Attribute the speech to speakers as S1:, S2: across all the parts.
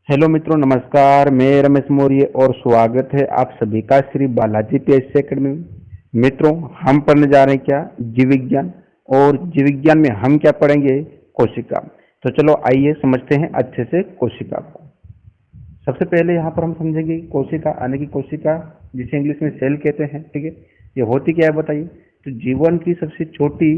S1: Hello मित्रों, नमस्कार। मैं रमेश मौर्य और स्वागत है आप सभी का श्री बालाजी पीएससी एकेडमी में। मित्रों, हम पढ़ने जा रहे हैं क्या? जीव विज्ञान। और जीव विज्ञान में हम क्या पढ़ेंगे? कोशिका। तो चलो आइए समझते हैं अच्छे से कोशिका को। सबसे पहले यहाँ पर हम समझेंगे कि कोशिका यानी कि कोशिका जिसे इंग्लिश में सेल कहते हैं, ठीक है। ये होती क्या है बताइए? तो जीवन की सबसे छोटी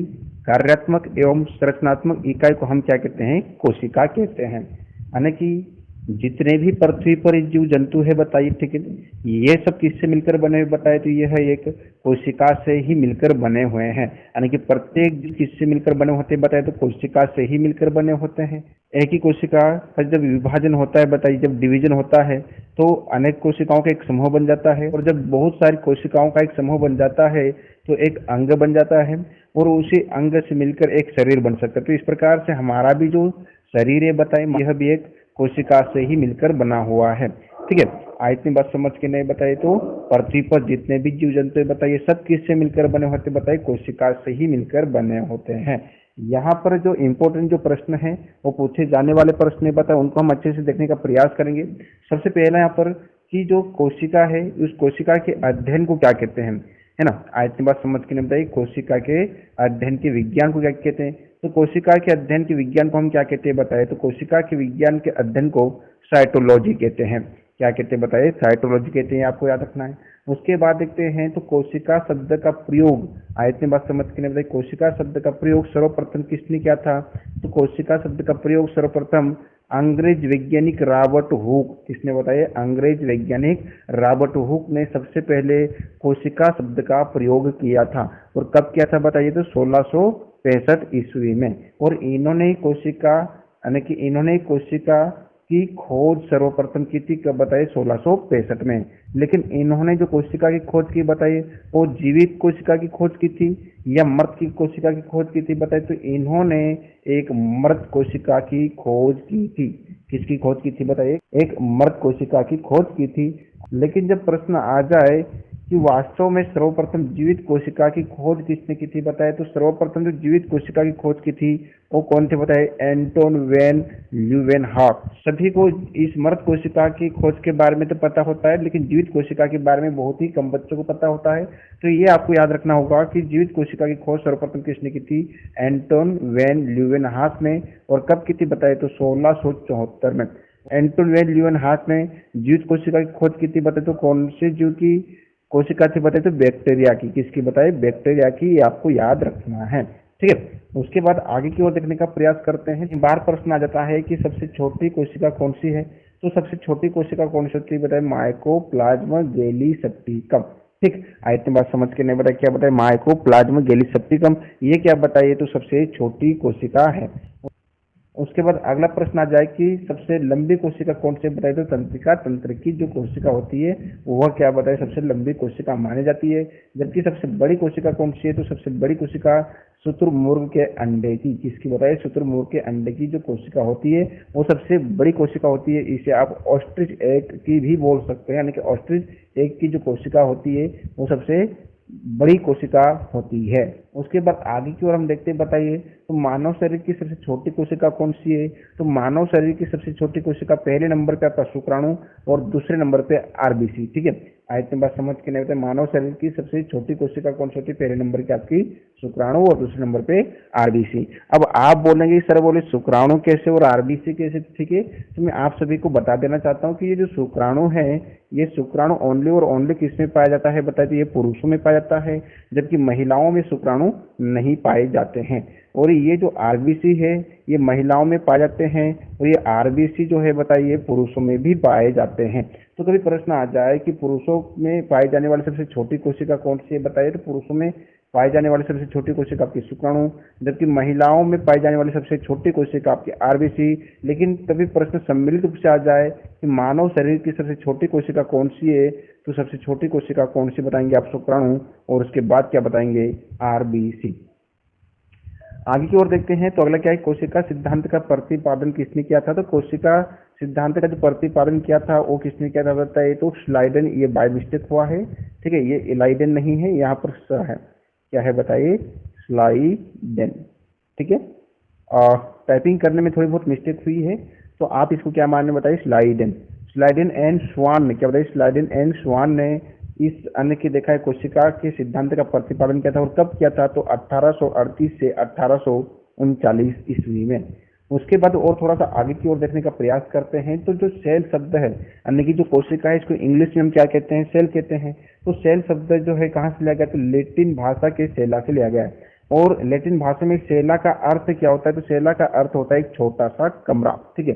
S1: कार्यात्मक एवं संरचनात्मक इकाई को हम क्या कहते हैं? कोशिका कहते हैं। यानी कि जितने भी पृथ्वी पर जीव जंतु है बताइए, ठीक है, ये सब किससे मिलकर बने हुए बताए? तो यह है एक कोशिका से ही मिलकर बने हुए हैं। यानी कि प्रत्येक जीव किससे मिलकर बने होते हैं बताए? तो कोशिका से ही मिलकर बने होते हैं। एक ही कोशिका का जब विभाजन होता है बताइए, जब डिवीजन होता है तो अनेक कोशिकाओं का एक समूह बन जाता है, और जब बहुत सारी कोशिकाओं का एक समूह बन जाता है तो एक अंग बन जाता है, और उसी अंग से मिलकर एक शरीर बन सकता है। तो इस प्रकार से हमारा भी जो शरीर है बताइए, यह भी एक कोशिका से ही मिलकर बना हुआ है, ठीक है। इतनी बात समझ के नहीं बताइए तो पृथ्वी पर जितने भी जीव जंतु बताइए सब किससे मिलकर बने होते बताइए? कोशिका से ही मिलकर बने होते हैं। यहाँ पर जो इम्पोर्टेंट जो प्रश्न है वो पूछे जाने वाले प्रश्न बताए, उनको हम अच्छे से देखने का प्रयास करेंगे। सबसे पहला यहाँ पर कि जो कोशिका है उस कोशिका के अध्ययन को क्या कहते हैं, है ना। इतनी बात समझ के नहीं बताइए कोशिका के अध्ययन के विज्ञान को क्या कहते हैं? तो कोशिका के अध्ययन के विज्ञान को हम क्या कहते हैं बताए? तो कोशिका के विज्ञान के अध्ययन को साइटोलॉजी कहते हैं। क्या कहते हैं बताइए? साइटोलॉजी कहते हैं, आपको याद रखना है। उसके बाद देखते हैं तो कोशिका शब्द का प्रयोग, इतनी बात समझ के नहीं बताइए कोशिका शब्द का प्रयोग सर्वप्रथम किसने किया था? तो कोशिका शब्द का प्रयोग सर्वप्रथम अंग्रेज वैज्ञानिक रॉबर्ट हुक, किसने बताइए? अंग्रेज वैज्ञानिक रॉबर्ट हुक ने सबसे पहले कोशिका शब्द का प्रयोग किया था। और कब किया था बताइए? तो 1665 ईस्वी में। और इन्होंने कोशिका यानी कि इन्होंने कोशिका की खोज सर्वप्रथम की थी, कब बताइए? 1665 में। लेकिन इन्होंने जो कोशिका की खोज की बताइए, वो जीवित कोशिका की खोज की थी या मृत की कोशिका की खोज की थी बताइए? तो इन्होंने एक मृत कोशिका की खोज की थी। किसकी खोज की थी बताइए? एक मृत कोशिका की खोज की थी। लेकिन जब प्रश्न आ जाए कि वास्तव में सर्वप्रथम जीवित कोशिका की खोज किसने की थी बताए? तो सर्वप्रथम जो जीवित कोशिका की खोज की थी वो कौन थे बताए? Anton van Leeuwenhoek. सभी को इस मृत कोशिका की खोज के बारे में तो पता होता है, लेकिन जीवित कोशिका के बारे में बहुत ही कम बच्चों को पता होता है। तो ये आपको याद रखना होगा कि जीवित कोशिका की खोज सर्वप्रथम किसने की थी? एंटोन वैन ल्यूवेनहॉक ने। और कब की थी बताए? तो 1674 में। एंटोन वैन ल्यूवेनहॉक ने जीवित कोशिका की खोज की थी बताए? तो कौन से जीव की कोशिका थी बताए? तो बैक्टीरिया की। किसकी बताए? बैक्टीरिया की। आपको याद रखना है, ठीक है। उसके बाद आगे की ओर देखने का प्रयास करते हैं। बार प्रश्न आ जाता है कि सबसे छोटी कोशिका कौन सी है? तो सबसे छोटी कोशिका कौन सी होती है बताए? माइकोप्लाज्मा गैलीसेप्टिकम, ठीक। इतनी बात समझ के नहीं बताए क्या बताए? माइकोप्लाज्मा गैलीसेप्टिकम, ये क्या बताइए? तो सबसे छोटी कोशिका है। उसके बाद अगला प्रश्न आ जाए कि सबसे लंबी कोशिका कौन सी बताए? तो तंत्रिका तंत्र की जो कोशिका होती है वह क्या बताए? सबसे लंबी कोशिका मानी जाती है। जबकि सबसे बड़ी कोशिका कौन सी है? तो सबसे बड़ी कोशिका शुतुरमुर्ग के अंडे की। किसकी बताए? शुतुरमुर्ग के अंडे की जो कोशिका होती है वो सबसे बड़ी कोशिका होती है। इसे आप ऑस्ट्रिच एग की भी बोल सकते हैं, यानी कि ऑस्ट्रिच एग की जो कोशिका होती है वो सबसे बड़ी कोशिका होती है। उसके बाद आगे की ओर हम देखते हैं बताइए तो मानव शरीर की सबसे छोटी कोशिका कौन सी है? तो मानव शरीर की सबसे छोटी कोशिका पहले नंबर पे आपका शुक्राणु और दूसरे नंबर पे आरबीसी, ठीक है। इतनी बात समझ के नहीं होता। मानव शरीर की सबसे छोटी कोशिका कौन सी होती है? पहले नंबर की आपकी शुक्राणु और दूसरे नंबर पे आरबीसी। अब आप बोलेंगे सर बोले शुक्राणु कैसे और आरबीसी कैसे, ठीक है। तो मैं आप सभी को बता देना चाहता हूँ कि ये जो शुक्राणु है ये शुक्राणु ओनली और ओनली किस में पाया जाता है बताइए? ये पुरुषों में पाया जाता है, जबकि महिलाओं में शुक्राणु नहीं पाए जाते हैं। और ये जो आरबीसी है ये महिलाओं में पाए जाते हैं, और ये आरबीसी जो है बताइए पुरुषों में भी पाए जाते हैं। तो कभी प्रश्न आ जाए कि पुरुषों में पाई जाने वाली सबसे छोटी कोशिका कौन सी है बताइए? तो पुरुषों में पाई जाने वाली सबसे छोटी कोशिका आपकी शुक्राणु, जबकि महिलाओं में पाई जाने वाली सबसे छोटी कोशिका आपकी आरबीसी। लेकिन कभी प्रश्न सम्मिलित रूप से आ जाए कि मानव शरीर की सबसे छोटी कोशिका कौन सी है? तो सबसे छोटी कोशिका कौन सी बताएंगे आप? शुक्राणु। और उसके बाद क्या बताएंगे? आरबीसी। आगे की ओर देखते हैं तो अगला क्या है? कोशिका सिद्धांत का प्रतिपादन किसने किया था? तो कोशिका सिद्धांत का जो प्रतिपादन किया था वो किसने किया था बताइए? तो स्लाइडन। ये बाय मिस्टेक हुआ है, ठीक है। ये इलाइडन नहीं है, यहाँ पर स है। क्या है बताइए? स्लाइडन, ठीक है। टाइपिंग करने में थोड़ी बहुत मिस्टेक हुई है, तो आप इसको क्या मानने बताइए, स्लाइडेन। स्लाइडेन एंड स्वान ने क्या बताइए, स्लाइडेन एंड स्वान ने इस अन्य की देखा है कोशिका के सिद्धांत का प्रतिपादन किया था। और कब किया था, तो 1838 से 1839 ईस्वी में। उसके बाद और थोड़ा सा आगे की ओर देखने का प्रयास करते हैं, तो जो सेल शब्द है यानी कि जो कोशिका है, इसको इंग्लिश में हम क्या कहते हैं, सेल कहते हैं। तो सेल शब्द जो है कहाँ से लिया गया, तो लेटिन भाषा के सेला से लिया गया है। और लेटिन भाषा में सेला का अर्थ क्या होता है, तो सेला का अर्थ होता है एक छोटा सा कमरा। ठीक है,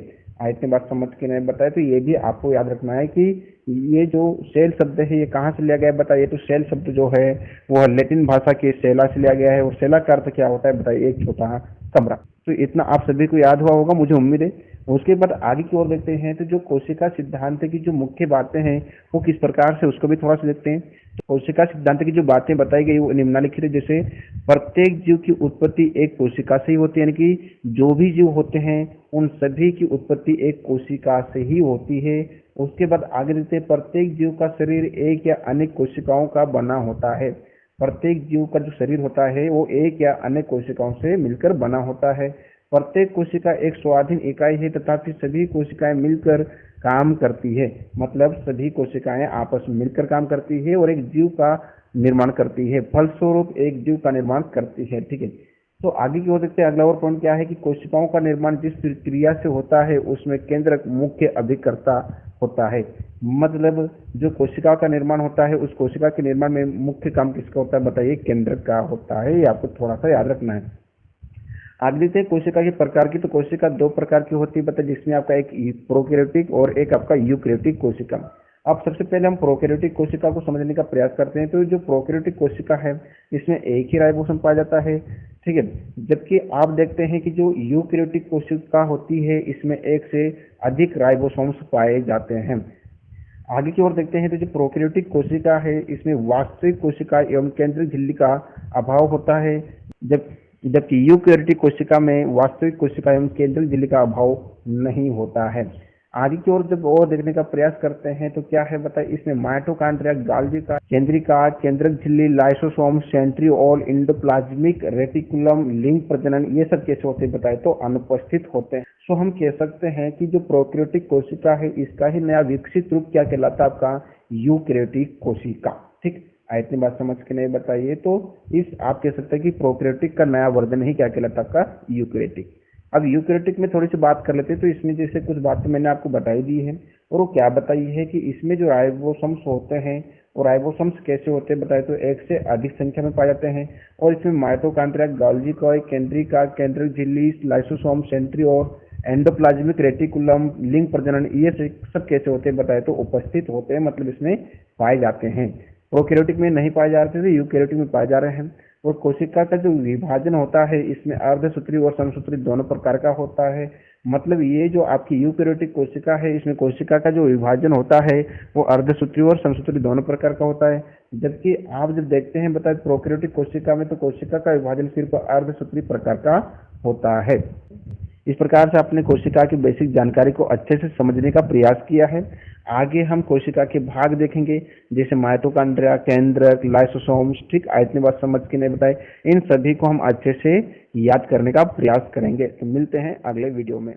S1: इतनी बात समझ के नहीं बताया, तो ये भी आपको याद रखना है कि ये जो सेल शब्द है ये कहाँ से लिया गया है, बताइए। तो सेल शब्द जो है वो लेटिन भाषा के सेला से लिया गया है। और सेला का अर्थ क्या होता है, बताइए, एक छोटा कमरा। तो इतना आप सभी को याद हुआ होगा, मुझे उम्मीद है। उसके बाद आगे की ओर देखते हैं, तो जो कोशिका सिद्धांत की जो मुख्य बातें हैं वो किस प्रकार से, उसको भी थोड़ा सा देखते हैं। तो कोशिका सिद्धांत की जो बातें बताई गई वो निम्नलिखित है। जैसे प्रत्येक जीव की उत्पत्ति एक कोशिका से ही होती है, यानी कि जो भी जीव होते हैं उन सभी की उत्पत्ति एक कोशिका से ही होती है। उसके बाद आगे देखते हैं, प्रत्येक जीव का शरीर एक या अनेक कोशिकाओं का बना होता है। प्रत्येक जीव का जो शरीर होता है वो एक या अनेक कोशिकाओं से मिलकर बना होता है। प्रत्येक कोशिका एक स्वाधीन इकाई है तथा फिर सभी कोशिकाएं मिलकर काम करती है। मतलब सभी कोशिकाएं आपस में मिलकर काम करती है और एक जीव का निर्माण करती है, फलस्वरूप एक जीव का निर्माण करती है। ठीक है, तो आगे की ओर देखते हैं। अगला और पॉइंट क्या है कि कोशिकाओं का निर्माण जिस प्रक्रिया से होता है उसमें केंद्रक मुख्य अभिकर्ता होता है। मतलब जो कोशिका का निर्माण होता है उस कोशिका के निर्माण में मुख्य काम किसका होता है, बताइए, केंद्रक का होता है। ये आपको थोड़ा सा याद रखना है। आगे देखते हैं कोशिका के प्रकार की। तो कोशिका दो प्रकार की होती है, बताइए, जिसमें आपका एक प्रोकैरियोटिक और एक आपका यूकैरियोटिक कोशिका। अब सबसे पहले हम प्रोकैरियोटिक कोशिका को समझने का प्रयास करते हैं। तो जो प्रोकैरियोटिक कोशिका है इसमें एक ही राइबोसोम पाया जाता है। ठीक है, जबकि आप देखते हैं कि जो यूकैरियोटिक कोशिका होती है इसमें एक से अधिक राइबोसोम्स पाए जाते हैं। आगे की ओर देखते हैं, तो जो प्रोकैरियोटिक कोशिका है इसमें वास्तविक कोशिका एवं केंद्रक झिल्ली का अभाव होता है, जबकि यूकैरियोटिक कोशिका में वास्तविक कोशिका एवं केंद्रक झिल्ली का अभाव नहीं होता है। आगे की ओर जब और देखने का प्रयास करते हैं तो क्या है, बताइए, इसमें माइटोकॉन्ड्रिया, गोल्गी का केंद्रिका, केंद्रक झिल्ली, लाइसोसोम, सेंट्रियोल, एंडोप्लाज्मिक रेटिकुलम, लिंग प्रजनन, ये सब कैसे होते हैं, बताए, तो अनुपस्थित होते हैं। सो हम कह सकते हैं कि जो प्रोकैरियोटिक कोशिका है इसका ही नया विकसित रूप क्या कहलाता है, आपका यूकैरियोटिक कोशिका। ठीक, इतनी बात समझ के नहीं बताइए। तो इस आप कह सकते हैं कि प्रोकैरियोटिक का नया वर्जन ही क्या कहलाता है, आपका यूकैरियोटिक। अब यूकैरियोटिक में थोड़ी सी बात कर लेते हैं। तो इसमें जैसे कुछ बातें मैंने आपको बताई दी है, और वो क्या बताई है कि इसमें जो राइबोसोम्स होते हैं और राइबोसोम्स कैसे होते हैं, बताए, तो एक से अधिक संख्या में पाए जाते हैं। और इसमें माइटोकॉन्ड्रिया, गोल्गी का, केंद्रिका, केंद्रक झिल्ली, लाइसोसोम, सेंट्रियोल, एंडोप्लाज्मिक रेटिकुलम, लिंग प्रजनन, ये सब कैसे होते हैं, बताए, तो उपस्थित होते हैं, मतलब इसमें पाए जाते हैं। प्रोकैरियोटिक में नहीं पाए जा रहे थे, यूकैरियोटिक में पाए जा रहे हैं। और कोशिका का जो विभाजन होता है इसमें अर्धसूत्री और समसूत्री दोनों प्रकार का होता है। मतलब ये जो आपकी यूकैरियोटिक कोशिका है इसमें कोशिका का जो विभाजन होता है वो अर्धसूत्री और समसूत्री दोनों प्रकार का होता है। जबकि आप जब देखते हैं, बताए, प्रोकैरियोटिक कोशिका में तो कोशिका का विभाजन सिर्फ अर्धसूत्री प्रकार का होता है। इस प्रकार से आपने कोशिका की बेसिक जानकारी को अच्छे से समझने का प्रयास किया है। आगे हम कोशिका के भाग देखेंगे, जैसे माइटोकॉन्ड्रिया, केंद्रक, लाइसोसोम्स। ठीक, इतनी बात समझ के नहीं बताए, इन सभी को हम अच्छे से याद करने का प्रयास करेंगे। तो मिलते हैं अगले वीडियो में।